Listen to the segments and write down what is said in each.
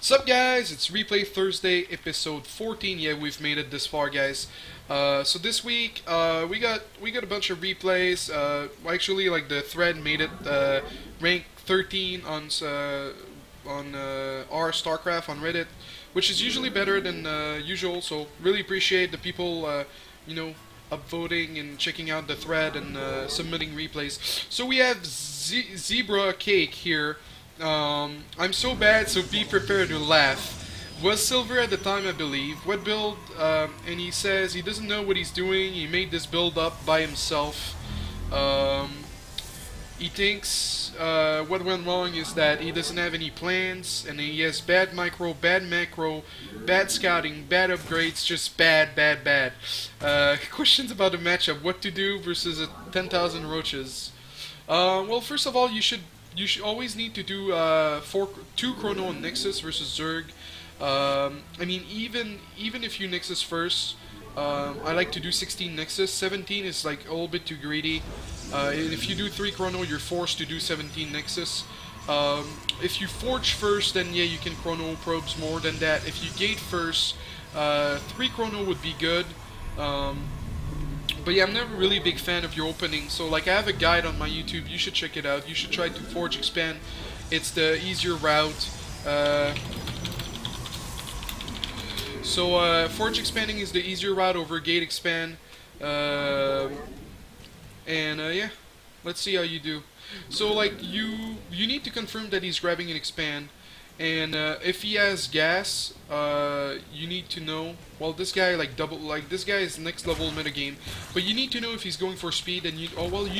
Sup guys, it's Replay Thursday, episode 14. Yeah, we've made it this far, guys. So this week, we got a bunch of replays. Actually, like the thread made it rank 13 on our StarCraft on Reddit, which is usually better than usual. So really appreciate the people, upvoting and checking out the thread and submitting replays. So we have Zebra Cake here. I'm so bad, so be prepared to laugh. Was silver at the time, I believe. What build? And he says he doesn't know what he's doing. He made this build up by himself. He thinks what went wrong is that he doesn't have any plans, and he has bad micro, bad macro, bad scouting, bad upgrades, just bad, bad, bad. Questions about the matchup: what to do versus a 10,000 roaches. Well, first of all, you should always need to do two chrono on Nexus versus Zerg. I mean, even if you Nexus first, I like to do 16 Nexus. 17 is like a little bit too greedy. If you do 3 chrono, you're forced to do 17 Nexus. If you forge first, then yeah, you can chrono probes more than that. If you gate first, 3 chrono would be good. But yeah, I'm never really a big fan of your opening. So like, I have a guide on my YouTube. You should check it out. You should try to forge expand. It's the easier route. Forge expanding is the easier route over gate expand. Yeah, let's see how you do. So like, you need to confirm that he's grabbing an expand. And if he has gas, you need to know. Well, this guy this guy is next level metagame, but you need to know if he's going for speed. And you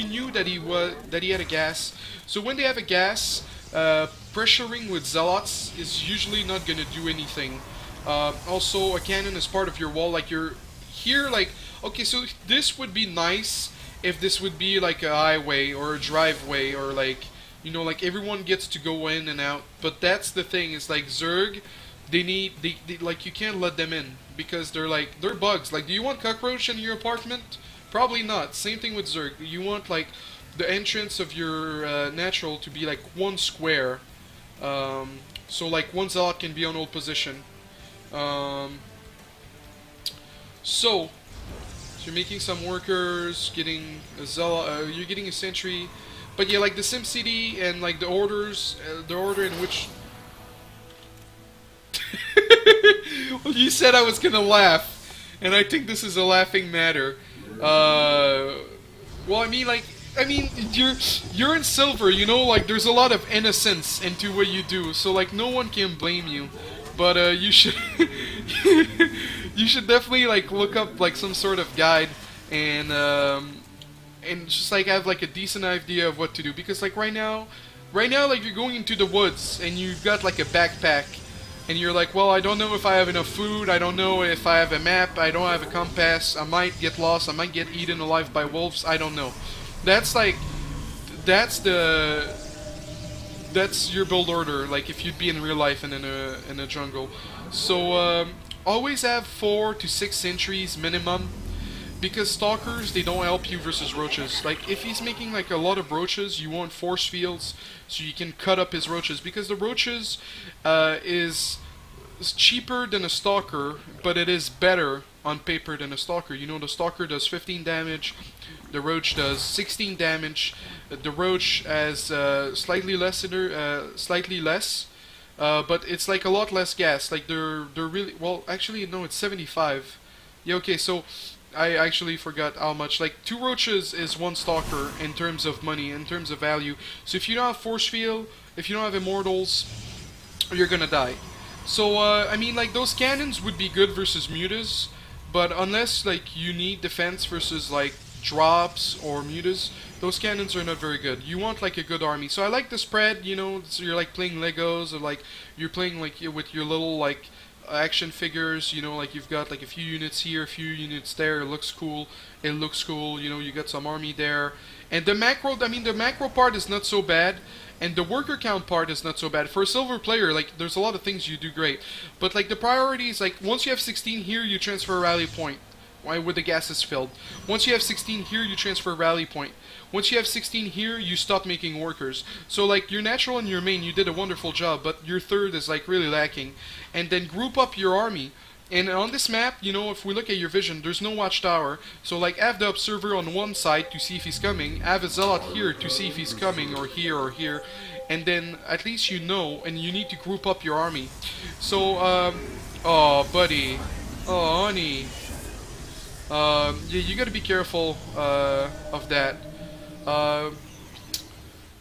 knew that he had a gas. So when they have a gas, pressuring with zealots is usually not gonna do anything. Also, a cannon is part of your wall. Like, you're here, like, okay, so this would be nice if this would be like a highway or a driveway, or like, like everyone gets to go in and out. But that's the thing, is like Zerg, they like, you can't let them in because they're bugs. Like, do you want cockroach in your apartment? Probably not. Same thing with Zerg. You want like the entrance of your natural to be like one square, so like one zealot can be on hold position. So you're making some workers, getting a zealot, you're getting a sentry. But yeah, like the SimCity and like the orders, the order in which... Well, you said I was gonna laugh, and I think this is a laughing matter. Well, I mean, you're in silver, like there's a lot of innocence into what you do, so like no one can blame you. But you should you should definitely like look up like some sort of guide and just like have like a decent idea of what to do, because like right now like you're going into the woods and you've got like a backpack and you're like, well, I don't know if I have enough food, I don't know if I have a map, I don't have a compass, I might get lost, I might get eaten alive by wolves, I don't know. That's like, that's your build order, like if you'd be in real life and in a jungle. So always have 4 to 6 sentries minimum, because stalkers, they don't help you versus roaches. Like, if he's making like a lot of roaches, you want force fields so you can cut up his roaches, because the roaches is cheaper than a stalker, but it is better on paper than a stalker. The stalker does 15 damage, the roach does 16 damage. The roach has slightly less, but it's like a lot less gas. Like they're really, well, actually no, it's 75. Yeah, okay, so I actually forgot how much. Like 2 roaches is 1 stalker in terms of money, in terms of value. So if you don't have force field, if you don't have immortals, you're gonna die. So I mean, like those cannons would be good versus mutas, but unless like you need defense versus like drops or mutas, those cannons are not very good. You want like a good army. So I like the spread, so you're like playing Legos, or like you're playing like with your little like action figures, like you've got like a few units here, a few units there. It looks cool. You got some army there. And the macro, I mean, the macro part is not so bad, and the worker count part is not so bad. For a silver player, like there's a lot of things you do great, but like the priority is like, once you have 16 here, you transfer a rally point. with the gases filled. Once you have 16 here, you transfer rally point. Once you have 16 here, you stop making workers. So like your natural and your main, you did a wonderful job, but your third is like really lacking. And then group up your army. And on this map, you know, if we look at your vision, there's no watchtower. So like have the observer on one side to see if he's coming, have a zealot here to see if he's coming, or here. And then at least you know, and you need to group up your army. So, oh buddy, oh honey, yeah, you gotta be careful of that.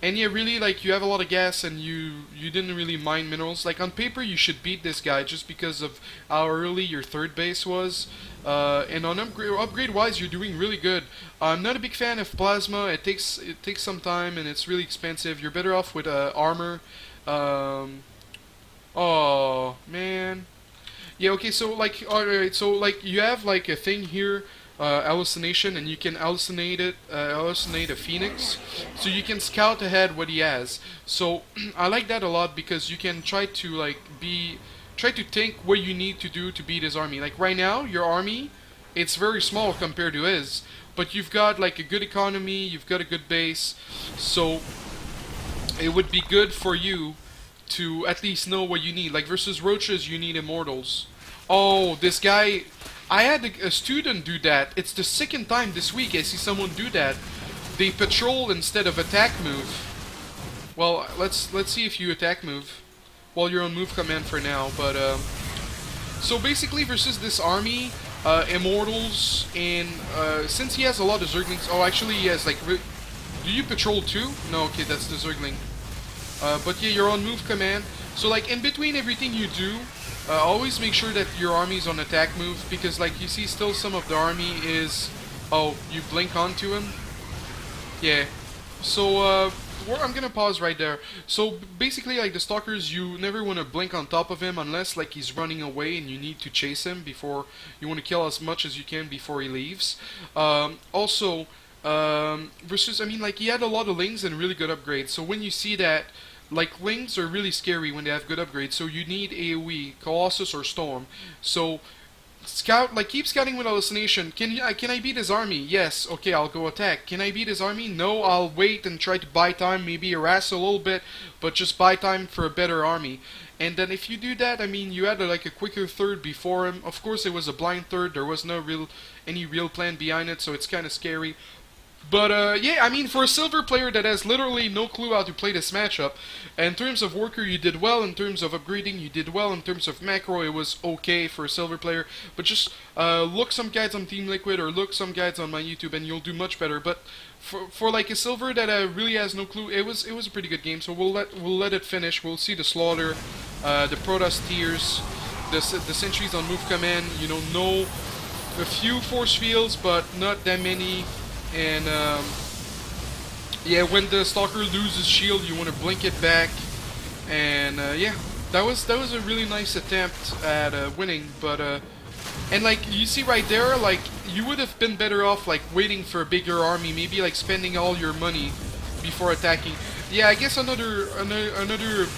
And yeah, really, like, you have a lot of gas and you didn't really mine minerals. Like, on paper, you should beat this guy just because of how early your third base was. And on upgrade-wise, you're doing really good. I'm not a big fan of plasma. It takes some time and it's really expensive. You're better off with armor. Oh, man. Yeah, okay, so, like, alright, so, like, you have, like, a thing here, hallucination, and you can hallucinate a phoenix, so you can scout ahead what he has. So I like that a lot because you can try to like try to think what you need to do to beat his army. Like right now, your army, it's very small compared to his, but you've got like a good economy, you've got a good base, so it would be good for you to at least know what you need. Like versus roaches, you need immortals. Oh, this guy. I had a student do that. It's the second time this week I see someone do that. They patrol instead of attack move. Well, let's see if you attack move. Well, you're on move command for now, but so basically versus this army, immortals, and since he has a lot of zerglings. Oh, actually he has like. Do you patrol too? No, okay, that's the zergling. But yeah, you're on move command. So like in between everything you do. Always make sure that your army's on attack move, because like you see still some of the army is... Oh, you blink onto him? Yeah. So, I'm gonna pause right there. So, basically, like the stalkers, you never want to blink on top of him unless like he's running away and you need to chase him before... You want to kill as much as you can before he leaves. Also, versus, I mean, like he had a lot of lings and really good upgrades. So when you see that... Like, lings are really scary when they have good upgrades, so you need AoE, Colossus or Storm. So, scout, like, keep scouting with hallucination. Can I beat his army? Yes. Okay, I'll go attack. Can I beat his army? No, I'll wait and try to buy time, maybe harass a little bit, but just buy time for a better army. And then if you do that, I mean, you had like a quicker third before him. Of course, it was a blind third. There was no any real plan behind it, so it's kind of scary. But, yeah, I mean, for a silver player that has literally no clue how to play this matchup, in terms of worker, you did well. In terms of upgrading, you did well. In terms of macro, it was okay for a silver player. But just look some guides on Team Liquid or look some guides on my YouTube and you'll do much better. But for like a silver that really has no clue, it was a pretty good game. So we'll let it finish. We'll see the slaughter, the Protoss tiers, the sentries on move command. You know a few force fields, but not that many. And yeah, when the stalker loses shield, you want to blink it back. And yeah, that was a really nice attempt at winning. But and like you see right there, like you would have been better off like waiting for a bigger army, maybe like spending all your money before attacking. Yeah, I guess another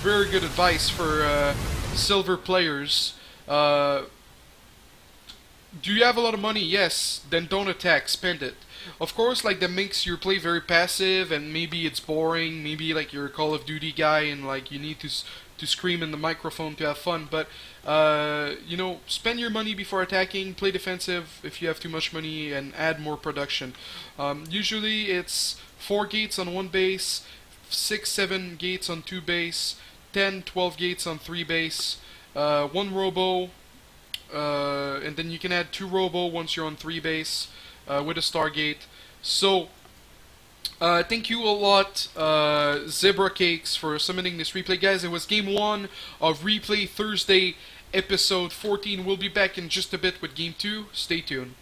very good advice for silver players. Do you have a lot of money? Yes. Then don't attack. Spend it. Of course, like that makes your play very passive, and maybe it's boring. Maybe like you're a Call of Duty guy, and like you need to scream in the microphone to have fun. But you know, spend your money before attacking. Play defensive if you have too much money, and add more production. Usually, it's 4 gates on 1 base, 6, 7 gates on 2 base, 10, 12 gates on 3 base, 1 robo. And then you can add 2 robo once you're on 3 base with a Stargate. So, thank you a lot, Zebra Cakes, for submitting this replay. Guys, it was game 1 of Replay Thursday, episode 14. We'll be back in just a bit with game 2. Stay tuned.